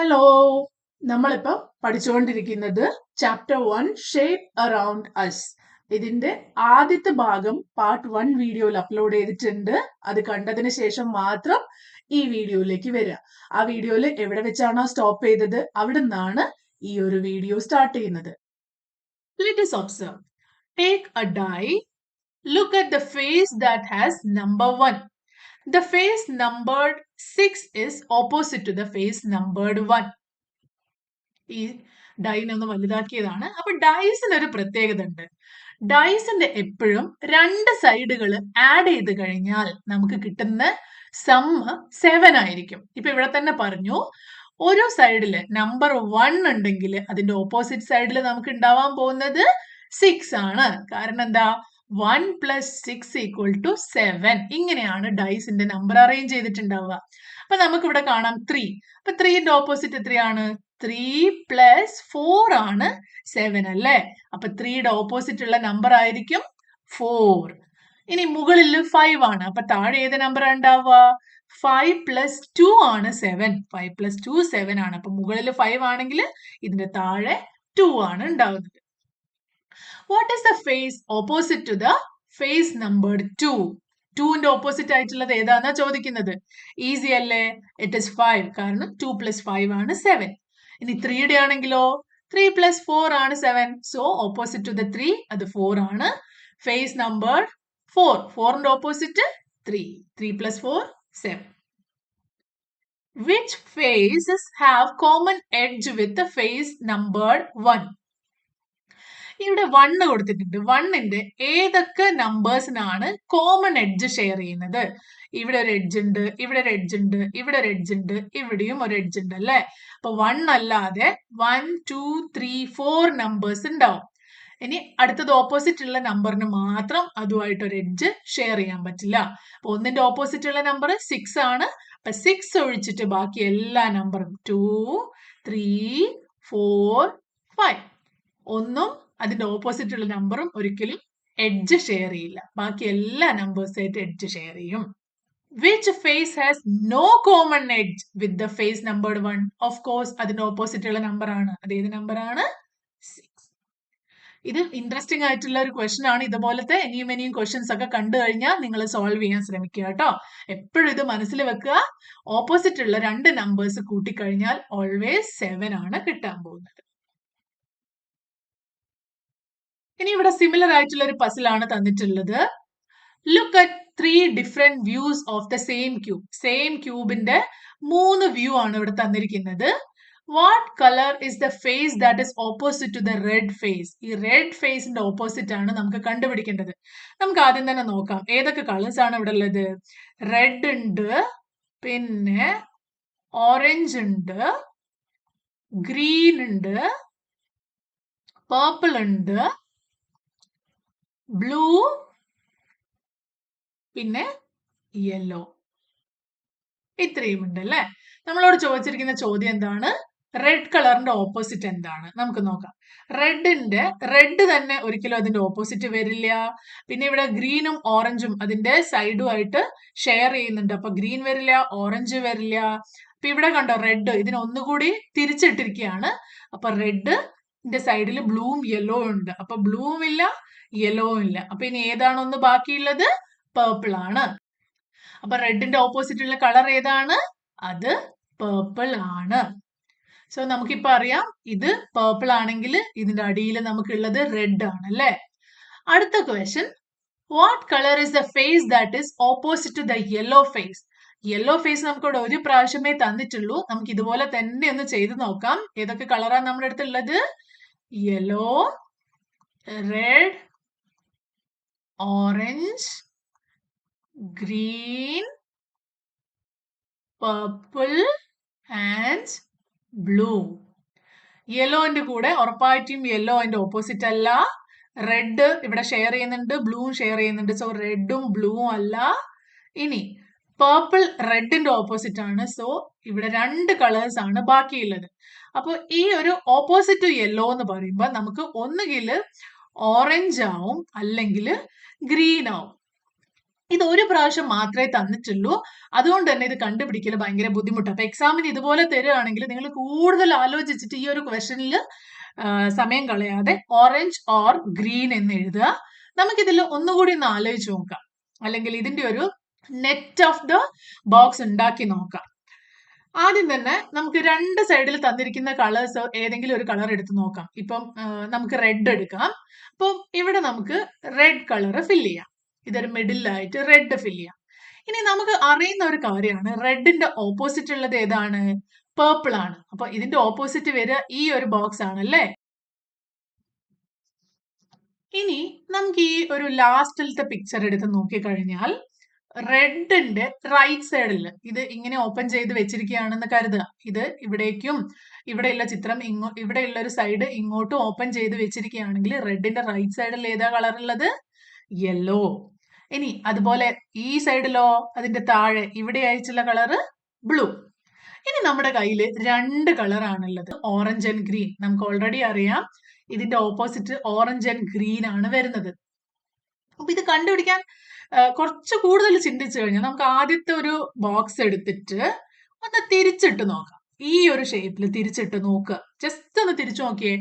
Hello, നമ്മളിപ്പോൾ പഠിച്ചുകൊണ്ടിരിക്കുന്നത് chapter 1 shape around us. ഇതിന്റെ ആദ്യത്തെ ഭാഗം പാർട്ട് 1 വീഡിയോയിൽ അപ്ലോഡ് ചെയ്തിട്ടുണ്ട്. അത് കണ്ടതിന് ശേഷം മാത്രം ഈ വീഡിയോയിലേക്ക് വരിക. ആ വീഡിയോയിൽ എവിടെ വെച്ചാണോ സ്റ്റോപ്പ് ചെയ്തത് അവിടെ നിന്നാണ് ഈ ഒരു വീഡിയോ സ്റ്റാർട്ട് ചെയ്യുന്നത്. Let us observe. Take a die. Look at the face that has number 1. The face numbered 6 is opposite to the face numbered 1. ഈ ഡൈനെ ഒന്ന് വലുതാക്കിയതാണ്. അപ്പൊ ഡൈസിന് ഒരു പ്രത്യേകത ഉണ്ട്. ഡൈസിന്റെ എപ്പോഴും രണ്ട് സൈഡുകൾ ആഡ് ചെയ്ത് കഴിഞ്ഞാൽ നമുക്ക് കിട്ടുന്ന സമ്മ് 7 ആയിരിക്കും. ഇപ്പൊ ഇവിടെ തന്നെ പറഞ്ഞു, ഒരു സൈഡില് നമ്പർ 1 ഉണ്ടെങ്കിൽ അതിന്റെ ഓപ്പോസിറ്റ് സൈഡിൽ നമുക്ക് ഉണ്ടാവാൻ പോകുന്നത് 6 ആണ്. കാരണം എന്താ, 1 + 6 = 7. ഇങ്ങനെയാണ് ഡൈസിന്റെ നമ്പർ അറേഞ്ച് ചെയ്തിട്ടുണ്ടാവുക. അപ്പൊ നമുക്ക് ഇവിടെ കാണാം 3. അപ്പൊ 3ന്റെ ഓപ്പോസിറ്റ് എത്രയാണ്? 3 + 4 ആണ് 7 അല്ലേ? അപ്പൊ 3യുടെ ഓപ്പോസിറ്റ് ഉള്ള നമ്പർ ആയിരിക്കും 4. ഇനി മുകളിൽ 5 ആണ്. അപ്പൊ താഴെ ഏത് നമ്പർ ഉണ്ടാവുക? 5 + 2 ആണ് 7. 5 + 2 7 ആണ്. അപ്പൊ മുകളിൽ 5 ആണെങ്കിൽ ഇതിന്റെ താഴെ 2 ആണ് ഉണ്ടാവുന്നത്. What is the face opposite to the face numbered 2? 2ന്റെ opposite ആയിട്ടുള്ളത് ഏതാന്നാ ചോദിക്കുന്നത്. ഈസി അല്ലേ? It is 5. കാരണം 2 + 5 ആണ് 7. ഇനി 3യുടെ ആണെങ്കിലോ 3 + 4 ആണ് 7. സോ ഓപ്പോസിറ്റ് ടു ദ 3 അത് 4 ആണ്. Face number 4. 4ന്റെ opposite 3. 3 + 4 7. Which faces have common edge with the face numbered 1? ഇവിടെ 1 കൊടുത്തിട്ടുണ്ട്. 1ന്റെ ഏതൊക്കെ നമ്പേഴ്സിനാണ് കോമൺ എഡ്ജ് ഷെയർ ചെയ്യുന്നത്? ഇവിടെ ഒരു എഡ്ജ് ഉണ്ട്, ഇവിടെ ഒരു എഡ്ജ് ഉണ്ട്, ഇവിടെ ഒരു എഡ്ജ് ഉണ്ട്, ഇവിടെയും ഒരു എഡ്ജ് ഉണ്ട് അല്ലേ? അപ്പൊ 1 അല്ലാതെ 1 2 3 4 നമ്പേഴ്സ് ഉണ്ടാവും. ഇനി അടുത്തത് ഓപ്പോസിറ്റ് ഉള്ള നമ്പറിന് മാത്രം അതുമായിട്ട് ഒരു എഡ്ജ് ഷെയർ ചെയ്യാൻ പറ്റില്ല. അപ്പൊ 1ന്റെ ഓപ്പോസിറ്റ് ഉള്ള നമ്പർ 6 ആണ്. അപ്പൊ 6 ഒഴിച്ചിട്ട് ബാക്കി എല്ലാ നമ്പറും 2 3 4 5 ഒന്നും അതിന്റെ ഓപ്പോസിറ്റ് ഉള്ള നമ്പറും ഒരിക്കലും എഡ്ജ് ഷെയർ ചെയ്യില്ല. ബാക്കി എല്ലാ നമ്പേഴ്സായിട്ട് എഡ്ജ് ഷെയർ ചെയ്യും. Which face has no common edge with the face numbered 1? Of course അതിന്റെ ഓപ്പോസിറ്റ് ഉള്ള നമ്പർ ആണ്. അത് ഏത് നമ്പർ ആണ്? 6. ഇത് ഇൻട്രസ്റ്റിംഗ് ആയിട്ടുള്ള ഒരു ക്വസ്റ്റൻ ആണ്. ഇതുപോലത്തെ ഇനിയും ക്വസ്റ്റ്യൻസ് ഒക്കെ കണ്ടു കഴിഞ്ഞാൽ നിങ്ങൾ സോൾവ് ചെയ്യാൻ ശ്രമിക്കുക കേട്ടോ. എപ്പോഴും ഇത് മനസ്സിൽ വെക്കുക. ഓപ്പോസിറ്റ് ഉള്ള രണ്ട് നമ്പേഴ്സ് കൂട്ടിക്കഴിഞ്ഞാൽ ഓൾവേസ് 7 ആണ് കിട്ടാൻ പോകുന്നത്. ഇനി ഇവിടെ സിമിലർ ആയിട്ടുള്ള ഒരു പസിൽ ആണ് തന്നിട്ടുള്ളത്. Look at 3 different views of the same cube. Same ക്യൂബിന്റെ 3 വ്യൂ ആണ് ഇവിടെ തന്നിരിക്കുന്നത്. What colour is the face that is opposite to the red face? ഈ റെഡ് ഫേസിന്റെ ഓപ്പോസിറ്റ് ആണ് നമുക്ക് കണ്ടുപിടിക്കേണ്ടത്. നമുക്ക് ആദ്യം തന്നെ നോക്കാം ഏതൊക്കെ കളേഴ്സ് ആണ് ഇവിടെ ഉള്ളത്. റെഡ് ഉണ്ട്, പിന്നെ ഓറഞ്ച് ഉണ്ട്, ഗ്രീൻ ഉണ്ട്, പർപ്പിൾ ഉണ്ട്, ബ്ലൂ, പിന്നെ യെല്ലോ. ഇത്രയും ഉണ്ട് അല്ലെ? നമ്മളോട് ചോദിച്ചിരിക്കുന്ന ചോദ്യം എന്താണ്? റെഡ് കളറിന്റെ ഓപ്പോസിറ്റ് എന്താണ്? നമുക്ക് നോക്കാം. റെഡ് തന്നെ ഒരിക്കലും അതിന്റെ ഓപ്പോസിറ്റ് വരില്ല. പിന്നെ ഇവിടെ ഗ്രീനും ഓറഞ്ചും അതിന്റെ സൈഡുമായിട്ട് ഷെയർ ചെയ്യുന്നുണ്ട്. അപ്പൊ ഗ്രീൻ വരില്ല, ഓറഞ്ച് വരില്ല. അപ്പൊ ഇവിടെ കണ്ടോ, റെഡ് ഇതിനെ ഒന്നുകൂടി തിരിച്ചിട്ടിരിക്കുകയാണ്. അപ്പൊ റെഡിന്റെ സൈഡിൽ ബ്ലൂവും യെല്ലോ ഉണ്ട്. അപ്പൊ ബ്ലൂവും ഇല്ല, യെല്ലോവും ഇല്ല. അപ്പൊ ഇനി ഏതാണ് ഒന്ന് ബാക്കിയുള്ളത്? പേർപ്പിൾ ആണ്. അപ്പൊ റെഡിന്റെ ഓപ്പോസിറ്റ് ഉള്ള കളർ ഏതാണ്? അത് പേർപ്പിൾ ആണ്. സോ നമുക്കിപ്പോ അറിയാം ഇത് പേർപ്പിൾ ആണെങ്കിൽ ഇതിന്റെ അടിയിൽ നമുക്കുള്ളത് റെഡ് ആണ് അല്ലെ? അടുത്ത question, what colour is the face that is opposite to the yellow face? Yellow face നമുക്കിവിടെ ഒരു പ്രാവശ്യമേ തന്നിട്ടുള്ളൂ. നമുക്ക് ഇതുപോലെ തന്നെ ഒന്ന് ചെയ്ത് നോക്കാം. ഏതൊക്കെ കളറാണ് നമ്മുടെ അടുത്തുള്ളത്? Yellow, red, orange, green, purple and blue. യെല്ലോന്റെ കൂടെ ഉറപ്പായിട്ടും യെല്ലോ അതിന്റെ ഓപ്പോസിറ്റ് അല്ല. റെഡ് ഇവിടെ ഷെയർ ചെയ്യുന്നുണ്ട്, ബ്ലൂ ഷെയർ ചെയ്യുന്നുണ്ട്. സോ റെഡും ബ്ലൂവും അല്ല. ഇനി പേർപ്പിൾ റെഡിന്റെ ഓപ്പോസിറ്റ് ആണ്. സോ ഇവിടെ 2 കളേഴ്സ് ആണ് ബാക്കിയുള്ളത്. അപ്പൊ ഈ ഒരു ഓപ്പോസിറ്റ് യെല്ലോ എന്ന് പറയുമ്പോൾ നമുക്ക് ഒന്നുകിൽ ഓറഞ്ച് ആവും അല്ലെങ്കിൽ ഗ്രീൻ ആവും. ഇത് ഒരു പ്രാവശ്യം മാത്രമേ തന്നിട്ടുള്ളൂ. അതുകൊണ്ട് തന്നെ ഇത് കണ്ടുപിടിക്കൽ ഭയങ്കര ബുദ്ധിമുട്ടാണ്. അപ്പൊ എക്സാമിന് ഇതുപോലെ തരുവാണെങ്കിൽ നിങ്ങൾ കൂടുതൽ ആലോചിച്ചിട്ട് ഈ ഒരു ക്വസ്റ്റനിൽ സമയം കളയാതെ ഓറഞ്ച് ഓർ ഗ്രീൻ എന്ന് എഴുതുക. നമുക്കിതിൽ ഒന്നുകൂടി ഒന്ന് ആലോചിച്ച് നോക്കാം, അല്ലെങ്കിൽ ഇതിന്റെ ഒരു നെറ്റ് ഓഫ് ദ ബോക്സ് ഉണ്ടാക്കി നോക്കാം. ആദ്യം തന്നെ നമുക്ക് രണ്ട് സൈഡിൽ തന്നിരിക്കുന്ന കളേഴ്സ് ഏതെങ്കിലും ഒരു കളർ എടുത്ത് നോക്കാം. ഇപ്പം നമുക്ക് റെഡ് എടുക്കാം. അപ്പം ഇവിടെ നമുക്ക് റെഡ് കളർ ഫില്ല് ചെയ്യാം. ഇതൊരു മിഡിലായിട്ട് റെഡ് ഫില്ല് ചെയ്യാം. ഇനി നമുക്ക് അറിയുന്ന ഒരു കാര്യമാണ്, റെഡിന്റെ ഓപ്പോസിറ്റ് ഉള്ളത് ഏതാണ്? പേർപ്പിൾ ആണ്. അപ്പൊ ഇതിന്റെ ഓപ്പോസിറ്റ് വരിക ഈ ഒരു ബോക്സ് ആണല്ലേ. ഇനി നമുക്ക് ഈ ഒരു ലാസ്റ്റിലത്തെ പിക്ചർ എടുത്ത് നോക്കിക്കഴിഞ്ഞാൽ റെഡിന്റെ റൈറ്റ് സൈഡിൽ ഇത് ഇങ്ങനെ ഓപ്പൺ ചെയ്ത് വെച്ചിരിക്കുകയാണെന്ന് കരുതുക. ഇത് ഇവിടേക്കും ഇവിടെയുള്ള ചിത്രം ഇവിടെയുള്ള ഒരു സൈഡ് ഇങ്ങോട്ടും ഓപ്പൺ ചെയ്ത് വെച്ചിരിക്കുകയാണെങ്കിൽ റെഡിന്റെ റൈറ്റ് സൈഡിൽ ഏതാ കളർ ഉള്ളത്? യെല്ലോ. ഇനി അതുപോലെ ഈ സൈഡിലോ അതിന്റെ താഴെ ഇവിടെ അയച്ചുള്ള കളറ് ബ്ലൂ. ഇനി നമ്മുടെ കയ്യിൽ രണ്ട് കളറാണുള്ളത്, ഓറഞ്ച് ആൻഡ് ഗ്രീൻ. നമുക്ക് ഓൾറെഡി അറിയാം ഇതിന്റെ ഓപ്പോസിറ്റ് ഓറഞ്ച് ആൻഡ് ഗ്രീൻ ആണ് വരുന്നത്. അപ്പൊ ഇത് കണ്ടുപിടിക്കാൻ കുറച്ച് കൂടുതൽ ചിന്തിച്ചു കഴിഞ്ഞാൽ നമുക്ക് ആദ്യത്തെ ഒരു ബോക്സ് എടുത്തിട്ട് ഒന്ന് തിരിച്ചിട്ട് നോക്കാം. ഈ ഒരു ഷേപ്പിൽ തിരിച്ചിട്ട് നോക്കുക. ജസ്റ്റ് ഒന്ന് തിരിച്ചു നോക്കിയേ.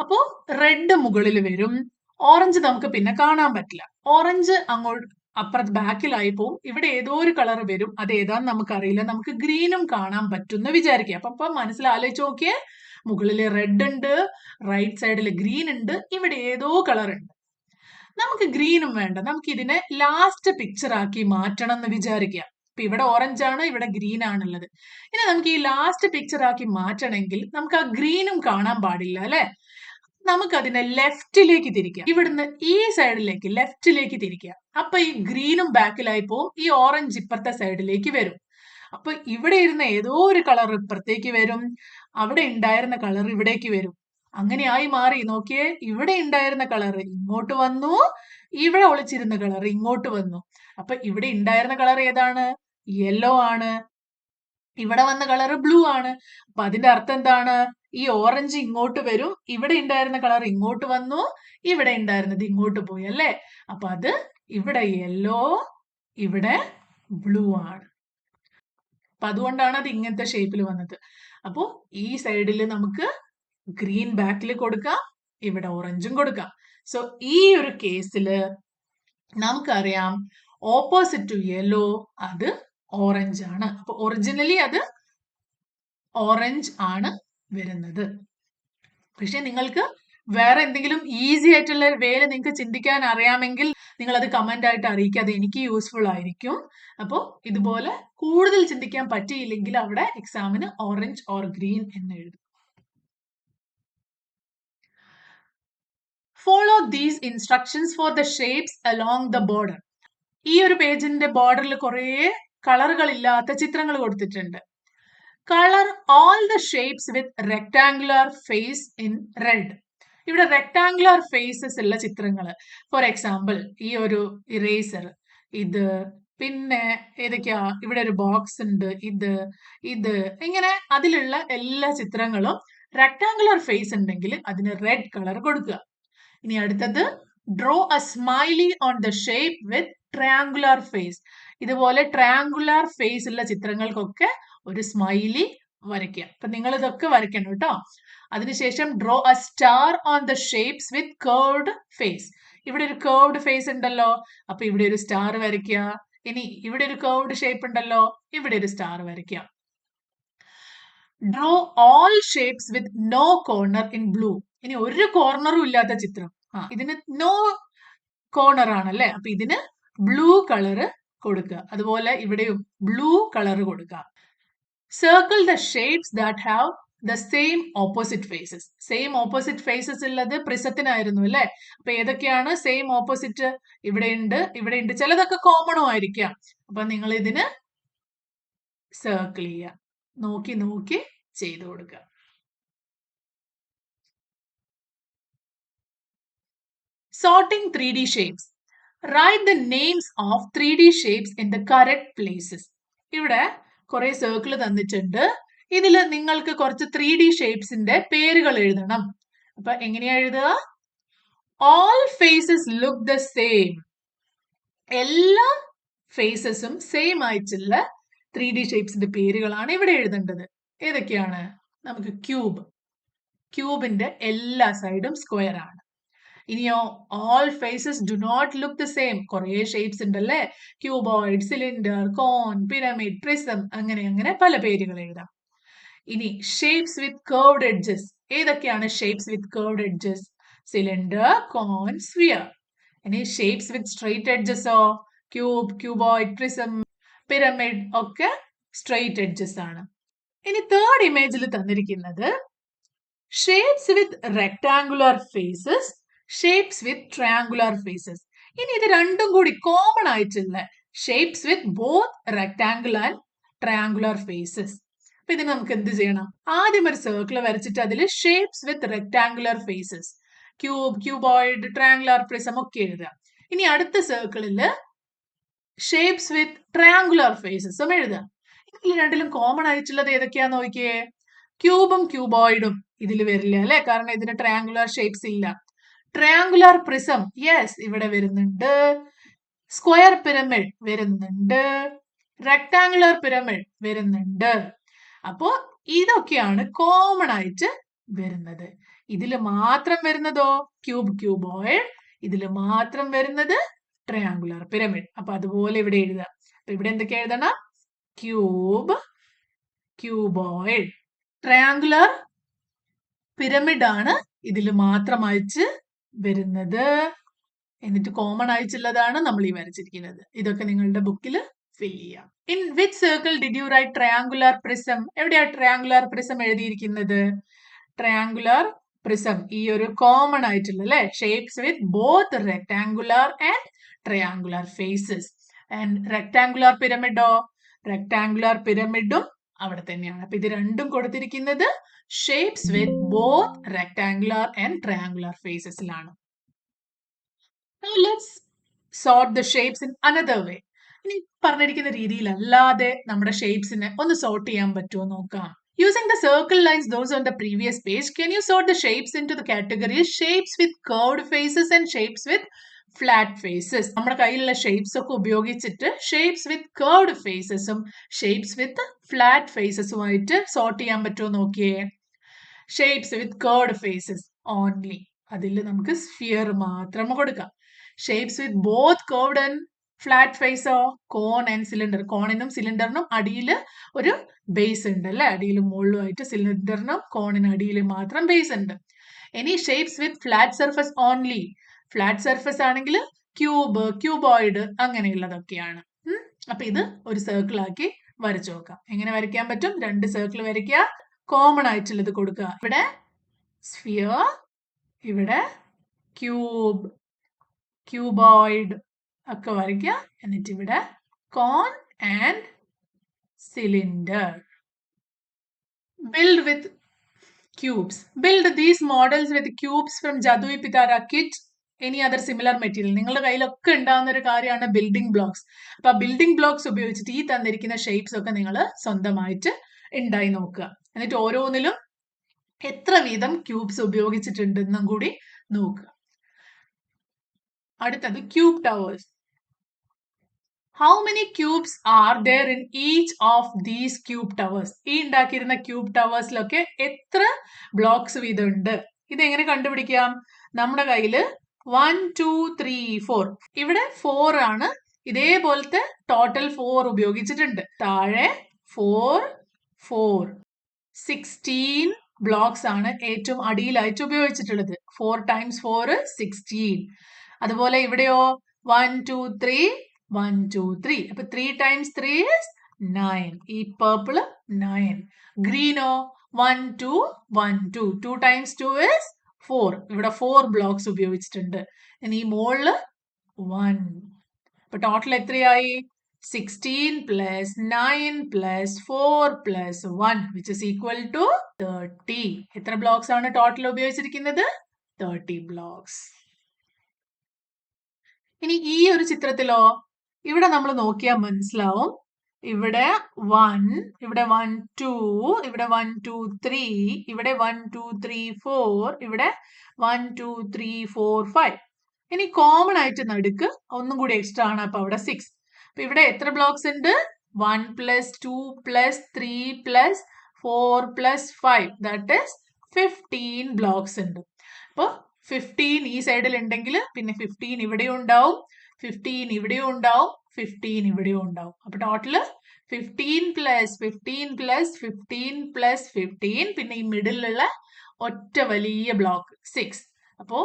അപ്പോ റെഡ് മുകളിൽ വരും, ഓറഞ്ച് നമുക്ക് പിന്നെ കാണാൻ പറ്റില്ല. ഓറഞ്ച് അങ്ങോട്ട് അപ്പുറത്ത് ബാക്കിലായി പോവും. ഇവിടെ ഏതോ ഒരു കളർ വരും, അത് ഏതാന്ന് നമുക്കറിയില്ല. നമുക്ക് ഗ്രീനും കാണാൻ പറ്റുമെന്ന് വിചാരിക്കുക. അപ്പൊ മനസ്സിലാലോചിച്ച് നോക്കിയേ, മുകളിൽ റെഡ് ഉണ്ട്, റൈറ്റ് സൈഡിൽ ഗ്രീൻ ഉണ്ട്, ഇവിടെ ഏതോ കളർ ഉണ്ട്. നമുക്ക് ഗ്രീനും വേണ്ട, നമുക്ക് ഇതിനെ ലാസ്റ്റ് പിക്ചർ ആക്കി മാറ്റണം എന്ന് വിചാരിക്കുക. ഇപ്പൊ ഇവിടെ ഓറഞ്ച് ആണ്, ഇവിടെ ഗ്രീൻ ആണുള്ളത്. ഇനി നമുക്ക് ഈ ലാസ്റ്റ് പിക്ചർ ആക്കി മാറ്റണമെങ്കിൽ നമുക്ക് ആ ഗ്രീനും കാണാൻ പാടില്ല അല്ലെ. നമുക്ക് അതിനെ ലെഫ്റ്റിലേക്ക് തിരിക്കാം. ഇവിടുന്ന് ഈ സൈഡിലേക്ക് ലെഫ്റ്റിലേക്ക് തിരിക്കുക. അപ്പൊ ഈ ഗ്രീനും ബാക്കിലായി പോവും, ഈ ഓറഞ്ച് ഇപ്പുറത്തെ സൈഡിലേക്ക് വരും. അപ്പൊ ഇവിടെ ഇരുന്ന ഏതോ ഒരു കളർ ഇപ്പുറത്തേക്ക് വരും, അവിടെ ഉണ്ടായിരുന്ന കളർ ഇവിടേക്ക് വരും. അങ്ങനെയായി മാറി. നോക്കിയേ, ഇവിടെ ഉണ്ടായിരുന്ന കളർ ഇങ്ങോട്ട് വന്നു, ഇവിടെ ഒളിച്ചിരുന്ന കളർ ഇങ്ങോട്ട് വന്നു. അപ്പൊ ഇവിടെ ഉണ്ടായിരുന്ന കളർ ഏതാണ്? യെല്ലോ ആണ്. ഇവിടെ വന്ന കളർ ബ്ലൂ ആണ്. അപ്പൊ അതിന്റെ അർത്ഥം എന്താണ്? ഈ ഓറഞ്ച് ഇങ്ങോട്ട് വരും, ഇവിടെ ഉണ്ടായിരുന്ന കളർ ഇങ്ങോട്ട് വന്നു, ഇവിടെ ഉണ്ടായിരുന്നത് ഇങ്ങോട്ട് പോയി അല്ലേ. അപ്പൊ അത് ഇവിടെ യെല്ലോ, ഇവിടെ ബ്ലൂ ആണ്. അപ്പൊ അതുകൊണ്ടാണ് അത് ഇങ്ങനത്തെ ഷേപ്പിൽ വന്നത്. അപ്പോ ഈ സൈഡിൽ നമുക്ക് ഗ്രീൻ ബാക്കിൽ കൊടുക്കാം, ഇവിടെ ഓറഞ്ചും കൊടുക്കാം. സോ ഈ ഒരു കേസില് നമുക്കറിയാം ഓപ്പോസിറ്റ് ടു യെല്ലോ അത് ഓറഞ്ച് ആണ്. അപ്പൊ ഒറിജിനലി അത് ഓറഞ്ച് ആണ് വരുന്നത്. പക്ഷെ നിങ്ങൾക്ക് വേറെ എന്തെങ്കിലും ഈസി ആയിട്ടുള്ള വേല് നിങ്ങൾക്ക് ചിന്തിക്കാൻ അറിയാമെങ്കിൽ നിങ്ങൾ അത് കമന്റ് ആയിട്ട് അറിയിക്കുക. അത് എനിക്ക് യൂസ്ഫുൾ ആയിരിക്കും. അപ്പോൾ ഇതുപോലെ കൂടുതൽ ചിന്തിക്കാൻ പറ്റിയില്ലെങ്കിൽ അവിടെ എക്സാമിന് ഓറഞ്ച് ഓർ ഗ്രീൻ എന്ന് എഴുതും. Follow these instructions for the shapes along the border. ഈ ഒരു പേജിന്റെ ബോർഡറിൽ കുറെ കളറുകൾ ഇല്ലാത്ത ചിത്രങ്ങൾ കൊടുത്തിട്ടുണ്ട്. Colour all the shapes with rectangular face in red. ഇവിടെ റെക്ടാങ്കുലർ ഫേസസ് ഉള്ള ചിത്രങ്ങൾ, ഫോർ എക്സാമ്പിൾ ഈ ഒരു ഇറേസർ, ഇത്, പിന്നെ ഏതൊക്കെയാ, ഇവിടെ ഒരു ബോക്സ് ഉണ്ട്, ഇത് ഇങ്ങനെ അതിലുള്ള എല്ലാ ചിത്രങ്ങളും റെക്ടാങ്കുലർ ഫേസ് ഉണ്ടെങ്കിൽ അതിന് റെഡ് കളർ കൊടുക്കുക. ഇനി അടുത്തത് draw a smiley on the shape with triangular face. ഇതുപോലെ ട്രയാങ്കുലർ ഫേസ് ഉള്ള ചിത്രങ്ങൾക്കൊക്കെ ഒരു സ്മൈലി വരയ്ക്കുക. അപ്പൊ നിങ്ങൾ ഇതൊക്കെ വരയ്ക്കണം കേട്ടോ. അതിനുശേഷം draw a star on the shapes with curved face. ഇവിടെ ഒരു കർവ്ഡ് ഫേസ് ഉണ്ടല്ലോ, അപ്പൊ ഇവിടെ ഒരു സ്റ്റാർ വരയ്ക്കുക. ഇനി ഇവിടെ ഒരു കർവ്ഡ് ഷേപ്പ് ഉണ്ടല്ലോ, ഇവിടെ ഒരു സ്റ്റാർ വരയ്ക്കുക. Draw all shapes with no corner in blue. ഇനി ഒരു കോർണറും ഇല്ലാത്ത ചിത്രം. ഇതിന് നോ കോർണർ ആണല്ലേ, അപ്പൊ ഇതിന് ബ്ലൂ കളറ് കൊടുക്കുക. അതുപോലെ ഇവിടെയും ബ്ലൂ കളർ കൊടുക്കുക. Circle the shapes that have the same opposite faces. Same opposite faces ഉള്ളത് പ്രിസത്തിനായിരുന്നു അല്ലെ. അപ്പൊ ഏതൊക്കെയാണ് സെയിം ഓപ്പോസിറ്റ്? ഇവിടെയുണ്ട്, ഇവിടെയുണ്ട്. ചിലതൊക്കെ കോമണും ആയിരിക്കാം. അപ്പൊ നിങ്ങൾ ഇതിന് സർക്കിൾ ചെയ്യുക, നോക്കി നോക്കി ചെയ്തു കൊടുക്കുക. Sorting 3D shapes. Write the names of 3D shapes in the correct places. ഇവിടെ കുറെ സർക്കിൾ തന്നിട്ടുണ്ട്. ഇതിൽ നിങ്ങൾക്ക് കുറച്ച് 3D ഷേപ്സിന്റെ പേരുകൾ എഴുതണം. അപ്പൊ എങ്ങനെയാ എഴുതുക? All faces look the same. എല്ലാ ഫേസസും സെയിം ആയിട്ടുള്ള 3D ഷേപ്സിന്റെ പേരുകളാണ് ഇവിടെ എഴുതേണ്ടത്. ഏതൊക്കെയാണ്? നമുക്ക് ക്യൂബിന്റെ എല്ലാ സൈഡും സ്ക്വയർ ആണ്. ഇനിയോ all faces do not look the same. കുറേ ഷേപ്സ് ഉണ്ടല്ലേ, cuboid, cylinder, cone, pyramid, prism, അങ്ങനെ പല പേരുകൾ എഴുതാം. ഇനി ഷേപ്സ് വിത്ത് കർവ്ഡ് എഡ്ജസ്. ഏതൊക്കെയാണ് shapes with curved edges? Cylinder, cone, sphere. ഇനി ഷേപ്സ് വിത്ത് സ്ട്രെയിറ്റ് എഡ്ജസോ? ക്യൂബ്, ക്യൂബോയിഡ്, പ്രിസം, പിരമിഡ് ഒക്കെ സ്ട്രെയിറ്റ് എഡ്ജസ് ആണ്. ഇനി തേർഡ് ഇമേജിൽ തന്നിരിക്കുന്നത് shapes with rectangular faces, shapes with triangular faces. ഇനി ഇത് രണ്ടും കൂടി കോമൺ ആയിട്ടുള്ള shapes with both rectangle and triangular faces. അപ്പൊ ഇതിന് നമുക്ക് എന്ത് ചെയ്യണം? ആദ്യം ഒരു സർക്കിൾ വരച്ചിട്ട് അതിൽ shapes with rectangular faces, cube, cuboid, triangular prism ഒക്കെ എഴുതാം. ഇനി അടുത്ത സർക്കിളില് ഷേപ്സ് വിത്ത് ട്രയാങ്കുലർ ഫേസസും എഴുതാം. ഇതിൽ രണ്ടിലും കോമൺ ആയിട്ടുള്ളത് ഏതൊക്കെയാന്ന് നോക്കിയേ. ക്യൂബും ക്യൂബോയിഡും ഇതിൽ വരില്ല അല്ലെ, കാരണം ഇതിന് ട്രയാങ്കുലർ ഷേപ്സ് ഇല്ല. ട്രയാങ്കുലർ പ്രിസം യെസ് ഇവിടെ വരുന്നുണ്ട്. സ്ക്വയർ പിരമിഡ് വരുന്നുണ്ട്. റെക്ടാങ്കുലർ പിരമിഡ് വരുന്നുണ്ട്. അപ്പോ ഇതൊക്കെയാണ് കോമൺ ആയിട്ട് വരുന്നത്. ഇതിൽ മാത്രം വരുന്നതോ ക്യൂബ്, ക്യൂബോയിഡ്. ഇതിൽ മാത്രം വരുന്നത് ട്രയാങ്കുലർ പിരമിഡ്. അപ്പൊ അതുപോലെ ഇവിടെ എഴുതാം. അപ്പൊ ഇവിടെ എന്തൊക്കെ എഴുതണം? Cube, cuboid. ട്രയാങ്കുലർ പിരമിഡ് ആണ് ഇതിൽ മാത്രമായിട്ട് വരുന്നത്. എന്നിട്ട് കോമൺ ആയിട്ടുള്ളതാണ് നമ്മൾ ഈ വരച്ചിരിക്കുന്നത്. ഇതൊക്കെ നിങ്ങളുടെ ബുക്കിൽ ഫിൽ ചെയ്യാം. In which circle did you write triangular prism? എവിടെയാ ട്രയാങ്കുലർ പ്രിസം എഴുതിയിരിക്കുന്നത്? ട്രയാങ്കുലർ പ്രിസം ഈ ഒരു കോമൺ ആയിട്ടുള്ള അല്ലെ, shapes with both rectangular and triangular faces. And rectangular പിരമിഡോ? റെക്ടാങ്കുലർ പിരമിഡും അവിടെ തന്നെയാണ്. അപ്പൊ ഇത് രണ്ടും കൊടുത്തിരിക്കുന്നത് shapes with both rectangular and triangular ഫേസസിലാണ്. Now let's sort the shapes in another way. ഇനി പറഞ്ഞിരിക്കുന്ന രീതിയിൽ അല്ലാതെ നമ്മുടെ ഷേപ്സിനെ ഒന്ന് സോർട്ട് ചെയ്യാൻ പറ്റുമോ നോക്കാം. Using the circle lines those on the previous page, can you sort the shapes into the categories shapes with curved faces and shapes with flat faces? നമ്മുടെ കയ്യിലുള്ള ഷേപ്സ് ഒക്കെ ഉപയോഗിച്ചിട്ട് ഷേപ്സ് വിത്ത് കർവ്ഡ് ഫേസസും shapes with flat ഫേസസുമായിട്ട് sort ചെയ്യാൻ പറ്റുമോ നോക്കിയേ. Shapes with curved faces only, അതിൽ നമുക്ക് സ്ഫിയർ മാത്രം കൊടുക്കാം. Shapes with both curved and flat ഫേസോ? Cone and cylinder. കോണിനും സിലിണ്ടറിനും അടിയിൽ ഒരു ബേസ് ഉണ്ട് അല്ലെ, അടിയിലും മുകളിലുമായിട്ട്. സിലിണ്ടറിനും കോണിനും അടിയിൽ മാത്രം ബേസ് ഉണ്ട്. ഇനി shapes with flat surface only. Flat surface ആണെങ്കിൽ ക്യൂബ്, ക്യൂബോയിഡ് അങ്ങനെയുള്ളതൊക്കെയാണ്. അപ്പൊ ഇത് ഒരു സർക്കിൾ ആക്കി വരച്ചു നോക്കാം. എങ്ങനെ വരയ്ക്കാൻ പറ്റും? രണ്ട് സർക്കിൾ വരയ്ക്കുക, കോമൺ ആയിട്ടുള്ളത് കൊടുക്കുക. ഇവിടെ സ്ഫിയർ, ഇവിടെ ക്യൂബ്, ക്യൂബോയിഡ് ഒക്കെ വരയ്ക്കുക. എന്നിട്ട് ഇവിടെ cone and cylinder. Build with cubes. Build these models with cubes from Jadui Pitara kit. Any other similar material. നിങ്ങളുടെ കയ്യിലൊക്കെ ഉണ്ടാകുന്ന ഒരു കാര്യമാണ് ബിൽഡിംഗ് ബ്ലോക്സ്. അപ്പൊ ആ ബിൽഡിംഗ് ബ്ലോക്സ് ഉപയോഗിച്ചിട്ട് ഈ തന്നിരിക്കുന്ന ഷേപ്സ് ഒക്കെ നിങ്ങൾ സ്വന്തമായിട്ട് ഉണ്ടായി നോക്കുക. എന്നിട്ട് ഓരോന്നിലും എത്ര വീതം ക്യൂബ്സ് ഉപയോഗിച്ചിട്ടുണ്ടെന്നും കൂടി നോക്കുക. അടുത്തത് cube towers. How many cubes are there in each of these cube towers? ഈ ഉണ്ടാക്കിയിരുന്ന ക്യൂബ് ടവേഴ്സിലൊക്കെ എത്ര ബ്ലോക്സ് വീതം ഉണ്ട്? ഇതെങ്ങനെ കണ്ടുപിടിക്കാം? നമ്മുടെ കയ്യില് 1, 2, 3, 4. ഇവിടെ 4 ആണ്. ഇതേപോലത്തെ ടോട്ടൽ 4 ഉപയോഗിച്ചിട്ടുണ്ട്. താഴെ 4, 4. 16 ബ്ലോക്സ് ആണ് ഏറ്റവും അടിയിലായിട്ട് ഉപയോഗിച്ചിട്ടുള്ളത്. 4 times 4 16. അതുപോലെ ഇവിടെയോ 1, 2, 3, 1, 2, 3. അപ്പൊ 3 times 3 is 9. ഈ purple 9. ഗ്രീനോ 1, 2, 1, 2. 2 times 2 is 4. ഇവിടെ 4 ബ്ലോക്സ് ഉപയോഗിച്ചിട്ടുണ്ട്. ഇനി ഈ മുകളില് 1. അപ്പൊ ടോട്ടൽ എത്രയായി? 16 plus 9 plus 4 plus 1 which is equal to 30. എത്ര ബ്ലോക്സ് ആണ് ടോട്ടൽ ഉപയോഗിച്ചിരിക്കുന്നത്? 30 ബ്ലോക്സ്. ഇനി ഈ ഒരു ചിത്രത്തിലോ ഇവിടെ നമ്മൾ നോക്കിയാൽ മനസ്സിലാവും. ഇവിടെ 1, ഇവിടെ 1, 2, ഇവിടെ 1, 2, 3, ഇവിടെ 1, 2, 3, 4, ഇവിടെ 1, 2, 3, 4, 5. ഇനി കോമൺ ആയിട്ട് നടുക്ക് ഒന്നും കൂടി എക്സ്ട്രാ ആണ്. അപ്പൊ അവിടെ 6. അപ്പൊ ഇവിടെ എത്ര ബ്ലോക്സ് ഉണ്ട്? 1 + 2 + 3 + 4 + 5 ദാറ്റ് ഈസ് 15 ബ്ലോക്സ് ഉണ്ട്. അപ്പോൾ 15 ഈ സൈഡിൽ ഉണ്ടെങ്കിൽ പിന്നെ 15 ഇവിടെയും ഉണ്ടാവും, 15 ഇവിടെയും ഉണ്ടാവും, 15 ഇവിടെയും ഉണ്ടാവും. അപ്പൊ ടോട്ടല് 15 + 15 + 15 + 15 പിന്നെ ഈ മിഡിലുള്ള ഒറ്റ വലിയ ബ്ലോക്ക് 6. അപ്പോ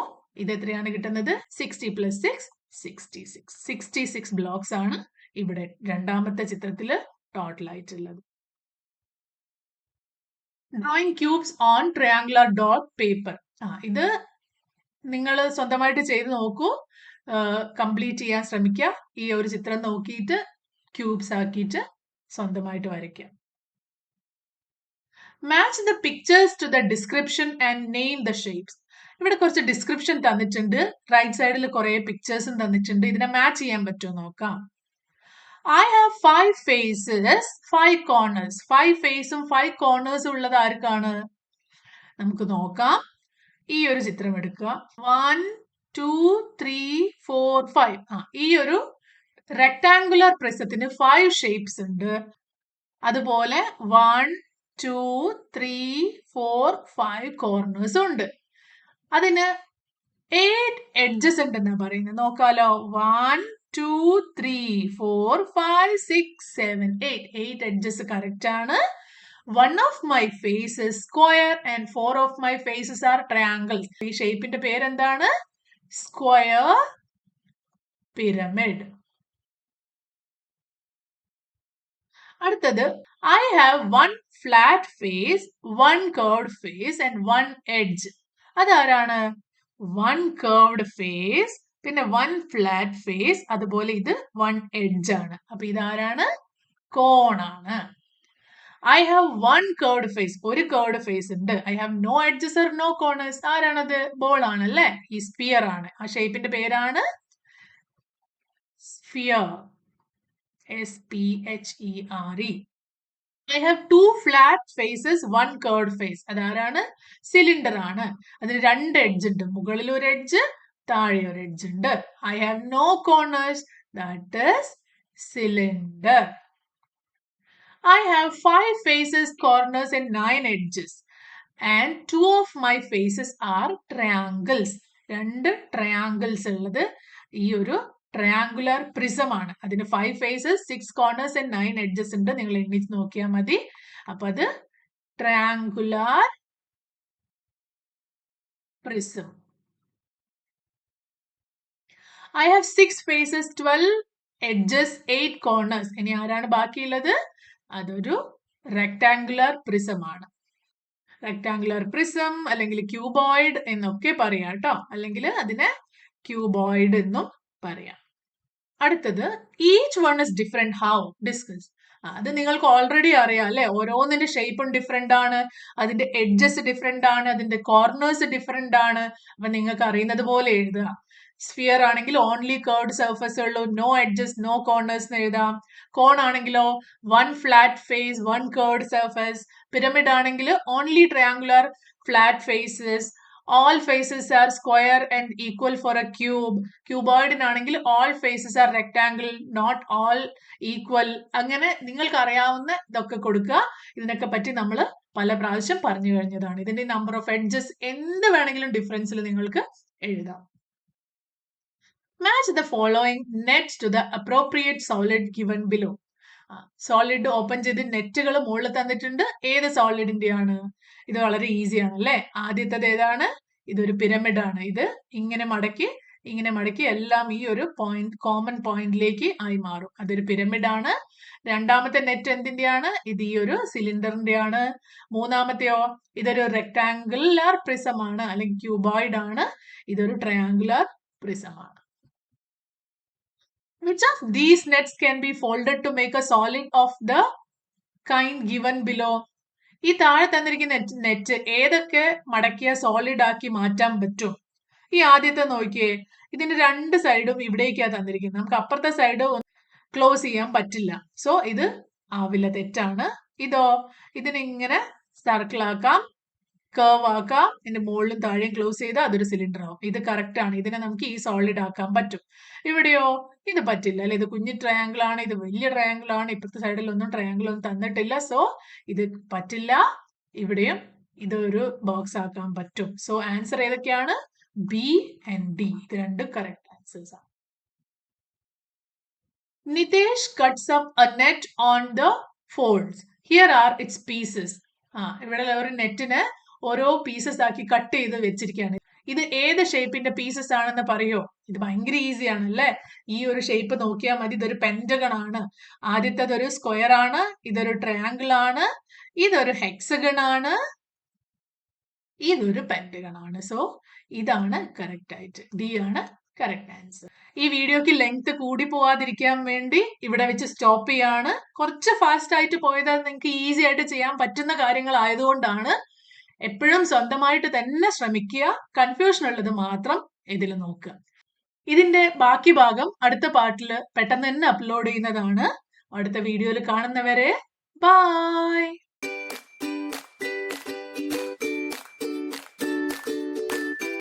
ഇത് എത്രയാണ് കിട്ടുന്നത്? 60 + 6 66 ബ്ലോക്സ് ആണ് ഇവിടെ രണ്ടാമത്തെ ചിത്രത്തില് ടോട്ടൽ ആയിട്ടുള്ളത്. Drawing cubes on triangular dot paper. ഇത് നിങ്ങൾ സ്വന്തമായിട്ട് ചെയ്ത് നോക്കൂ, കംപ്ലീറ്റ് ചെയ്യാൻ ശ്രമിക്കുക. ഈ ഒരു ചിത്രം നോക്കിയിട്ട് ക്യൂബ്സ് ആക്കിയിട്ട് സ്വന്തമായിട്ട് വരയ്ക്കുക. Match the pictures to the description and name the shapes. ഇവിടെ കുറച്ച് ഡിസ്ക്രിപ്ഷൻ തന്നിട്ടുണ്ട്, റൈറ്റ് സൈഡിൽ കുറെ പിക്ചേഴ്സും തന്നിട്ടുണ്ട്. ഇതിനെ മാച്ച് ചെയ്യാൻ പറ്റുമോ നോക്കാം. I have 5 faces, 5 corners. 5 ഫേസും 5 കോർണേഴ്സും ഉള്ളത് ആർക്കാണ്? നമുക്ക് നോക്കാം. ഈ ഒരു ചിത്രം എടുക്കുക. 1 2 3 4 5. ഈ ഒരു റെക്ടാങ്കുലർ പ്രിസത്തിന് 5 ഷേപ്സ് ഉണ്ട്. അതുപോലെ 1 2 3 4 5 കോർണേഴ്സും ഉണ്ട്. അതിന് 8 എഡ്ജസ് ഉണ്ടെന്നാ പറയുന്നത്. നോക്കാലോ. 1 2 3 4 5 6 7 8 എഡ്ജസ് കറക്റ്റ് ആണ്. 1 of my face is square and 4 of my faces are triangles. ഈ ഷേപ്പിന്റെ പേരെന്താണ്? Square pyramid. അടുത്തത് I have 1 flat face, 1 curved face and 1 edge. അതാരാണ്? 1 curved face പിന്നെ 1 flat face, അതുപോലെ ഇത് 1 edge ആണ്. അപ്പൊ ഇതാരാണ്? കോണാണ്. I have 1 curved face. ഒരു curved face ഉണ്ട്. I have no edges or no corners. ആരാണത്? ബോൾ ആണല്ലേ? ഈ സ്ഫിയർ ആണ്. ആ ഷേപ്പിന്റെ പേരാണ് sphere. SPHERE. I have 2 flat faces, 1 curved face. അതാരാണ്? സിലിണ്ടർ ആണ്. അതിന് 2 എഡ്ജ് ഉണ്ട്. മുകളിൽ ഒരു എഡ്ജ്, താഴെ ഒരു എഡ്ജ് ഉണ്ട്. I have no corners. That is cylinder. I have 5 faces, corners and 9 edges. And 2 of my faces are triangles. 2 triangles ഉള്ളത് ഈ ഒരു ട്രയാങ്കുലർ പ്രിസം ആണ്. അതിന് 5 ഫേസസ്, 6 കോർണേഴ്സ് ആൻഡ് 9 എഡ്ജസ് ഉണ്ട്. നിങ്ങൾ എണ്ണിച്ച് നോക്കിയാൽ മതി. അപ്പൊ അത് triangular prism. I have 6 faces, 12 edges, 8 corners. ഇനി ആരാണ് ബാക്കിയുള്ളത്? അതൊരു റെക്ടാങ്കുലർ പ്രിസം ആണ്. റെക്ടാങ്കുലർ പ്രിസം അല്ലെങ്കിൽ ക്യൂബോയിഡ് എന്നൊക്കെ പറയാം കേട്ടോ. അല്ലെങ്കിൽ അതിനെ ക്യൂബോയിഡ് എന്നും പറയാം. അടുത്തത് each one is different. How? Discuss. അത് നിങ്ങൾക്ക് ഓൾറെഡി അറിയാം അല്ലെ? ഓരോന്നിന്റെ ഷേപ്പും ഡിഫറെന്റ് ആണ്, അതിന്റെ എഡ്ജസ് ഡിഫറെന്റ് ആണ്, അതിന്റെ കോർണേഴ്സ് ഡിഫറെന്റ് ആണ്. അപ്പൊ നിങ്ങൾക്ക് അറിയുന്നത് പോലെ എഴുതുക. സ്ഫിയർ ആണെങ്കിൽ ഓൺലി കർവ്ഡ് സർഫസ് ഉള്ളൂ, നോ എഡ്ജസ് നോ കോർണേഴ്സ് എന്ന് എഴുതാം. കോൺ ആണെങ്കിലോ 1 flat face 1 curved surface. Pyramid ആണെങ്കിൽ only triangular flat faces. All faces are square and equal for a cube. ക്യൂബോയിഡിനാണെങ്കിൽ all faces are rectangle, not all equal. അങ്ങനെ നിങ്ങൾക്ക് അറിയാവുന്ന ഇതൊക്കെ കൊടുക്കുക. ഇതിനൊക്കെ പറ്റി നമ്മൾ പല പ്രാവശ്യം പറഞ്ഞു കഴിഞ്ഞതാണ്. ഇതിന്റെ നമ്പർ ഓഫ് എഡ്ജസ് എന്ത് വേണമെങ്കിലും ഡിഫറൻസിൽ നിങ്ങൾക്ക് എഴുതാം. Match the following nets to the appropriate solid given below. Solid open ചെയ്ത് നെറ്റുകൾ മുകളിൽ തന്നിട്ടുണ്ട്. ഏത് സോളിഡിന്റെ ആണ്? ഇത് വളരെ ഈസി ആണ് അല്ലെ? ആദ്യത്തേത് ഏതാണ്? ഇതൊരു പിരമിഡ് ആണ്. ഇത് ഇങ്ങനെ മടക്കി എല്ലാം ഈ ഒരു പോയിന്റ്, കോമൺ പോയിന്റിലേക്ക് ആയി മാറും. അതൊരു പിരമിഡ് ആണ്. രണ്ടാമത്തെ നെറ്റ് എന്തിന്റെയാണ്? ഇത് ഈ ഒരു സിലിണ്ടറിന്റെ ആണ്. മൂന്നാമത്തെയോ? ഇതൊരു റെക്ടാങ്കുലർ പ്രിസം ആണ് അല്ലെങ്കിൽ ക്യൂബോയിഡ് ആണ്. ഇതൊരു ട്രയാങ്കുലർ പ്രിസം ആണ്. Which of these nets can be folded to make a solid of the kind given below? ഈ താഴെ തന്നിരിക്കുന്ന നെറ്റ് ഏതൊക്കെ മടക്കിയ സോളിഡ് ആക്കി മാറ്റാൻ പറ്റും? ഈ ആദ്യത്തെ നോക്കിയേ, ഇതിന്റെ 2 സൈഡും ഇവിടേക്കാ തന്നിരിക്കുന്നത്. നമുക്ക് അപ്പുറത്തെ സൈഡ് ക്ലോസ് ചെയ്യാൻ പറ്റില്ല. സോ ഇത് ആവില്ല, തെറ്റാണ്. ഇതിനെ ഇങ്ങനെ സർക്കിൾ ആക്കാം. കർവ് ആക്കാം, ഇതിന്റെ മുകളിലും താഴെയും ക്ലോസ് ചെയ്താൽ അതൊരു സിലിണ്ടർ ആവും. ഇത് കറക്റ്റ് ആണ്. ഇതിനെ നമുക്ക് ഈ സോളിഡ് ആക്കാൻ പറ്റും. ഇവിടെയോ ഇത് പറ്റില്ല അല്ലെ, ഇത് കുഞ്ഞു ട്രയാങ്കിൾ ആണ്, ഇത് വലിയ ട്രയാങ്കിൾ ആണ്, ഇപ്പുറത്തെ സൈഡിൽ ഒന്നും ട്രയാങ്കിൾ ഒന്നും തന്നിട്ടില്ല. സോ ഇത് പറ്റില്ല. ഇവിടെയും ഇതൊരു ബോക്സ് ആക്കാൻ പറ്റും. സോ ആൻസർ ഏതൊക്കെയാണ്? B and D. ഇത് രണ്ടും കറക്റ്റ് ആൻസേഴ്സ് ആണ്. Nitesh cuts up a net on the folds. Here are its pieces. ഇവിടെ ഒരു നെറ്റിന് ഓരോ പീസസ് ആക്കി കട്ട് ചെയ്ത് വെച്ചിരിക്കുകയാണ്. ഇത് ഏത് ഷേപ്പിന്റെ പീസസ് ആണെന്ന് പറയോ? ഇത് ഭയങ്കര ഈസി ആണല്ലേ. ഈ ഒരു ഷേപ്പ് നോക്കിയാൽ മതി. ഇതൊരു പെന്റഗൺ ആണ്. ആദ്യത്തേത് ഒരു സ്ക്വയർ ആണ്, ഇതൊരു ട്രയാങ്കിൾ ആണ്, ഇതൊരു ഹെക്സഗൺ ആണ്, ഇതൊരു പെന്റഗൺ ആണ്. സോ ഇതാണ് കറക്റ്റ് ആയിട്ട്. ഡി ആണ് കറക്റ്റ് ആൻസർ. ഈ വീഡിയോക്ക് ലെങ്ത് കൂടി പോവാതിരിക്കാൻ വേണ്ടി ഇവിടെ വെച്ച് സ്റ്റോപ്പ് ചെയ്യാണ്. കുറച്ച് ഫാസ്റ്റ് ആയിട്ട് പോയതാൽ നിങ്ങൾക്ക് ഈസി ആയിട്ട് ചെയ്യാൻ പറ്റുന്ന കാര്യങ്ങൾ ആയതുകൊണ്ടാണ്. എപ്പോഴും സ്വന്തമായിട്ട് തന്നെ ശ്രമിക്കുക. കൺഫ്യൂഷൻ ഉള്ളത് മാത്രം ഇതിൽ നോക്കുക. ഇതിന്റെ ബാക്കി ഭാഗം അടുത്ത പാർട്ടിൽ പെട്ടെന്ന് തന്നെ അപ്ലോഡ് ചെയ്യുന്നതാണ്. അടുത്ത വീഡിയോയിൽ കാണുന്നവരെ ബൈ.